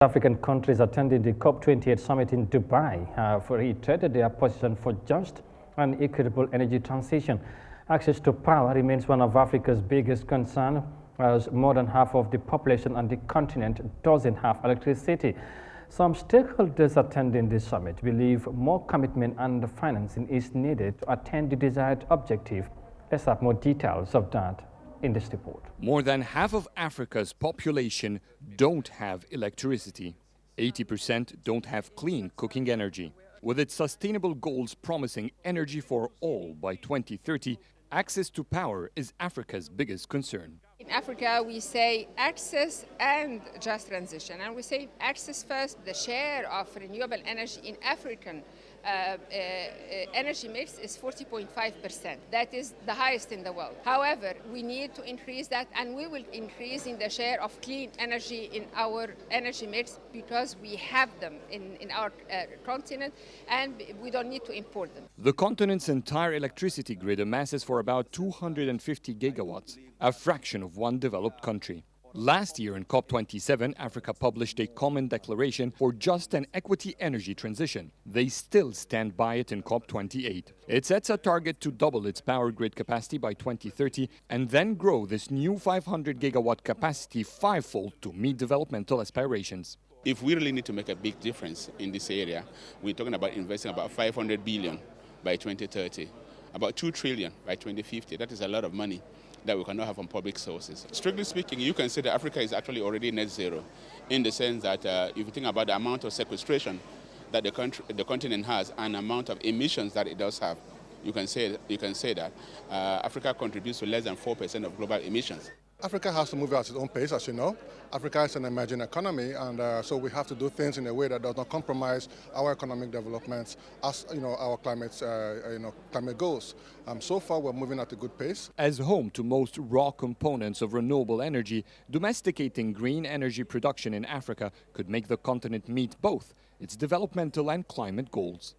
African countries attending the COP28 summit in Dubai have reiterated their position for just and equitable energy transition. Access to power remains one of Africa's biggest concerns, as more than half of the population on the continent doesn't have electricity. Some stakeholders attending the summit believe more commitment and financing is needed to attain the desired objective. Let's have more details of that in this report. More than half of Africa's population don't have electricity. 80% don't have clean cooking energy. With its sustainable goals promising energy for all by 2030, access to power is Africa's biggest concern. In Africa, we say access and just transition. And we say access first. The share of renewable energy in African energy mix is 40.5%. That is the highest in the world. However, we need to increase that, and we will increase in the share of clean energy in our energy mix because we have them in our continent and we don't need to import them. The continent's entire electricity grid amasses for about 250 gigawatts, a fraction of one developed country. Last year in COP27, Africa published a common declaration for just and equity energy transition. They still stand by it in COP28. It sets a target to double its power grid capacity by 2030 and then grow this new 500 gigawatt capacity fivefold to meet developmental aspirations. If we really need to make a big difference in this area, we're talking about investing about 500 billion by 2030, about 2 trillion by 2050. That is a lot of money that we cannot have from public sources. Strictly speaking, you can say that Africa is actually already net zero, in the sense that if you think about the amount of sequestration that the continent has and the amount of emissions that it does have, you can say that Africa contributes to less than 4% of global emissions. Africa has to move at its own pace, as you know. Africa is an emerging economy, and so we have to do things in a way that does not compromise our economic developments, as our climate goals. So far, we're moving at a good pace. As home to most raw components of renewable energy, domesticating green energy production in Africa could make the continent meet both its developmental and climate goals.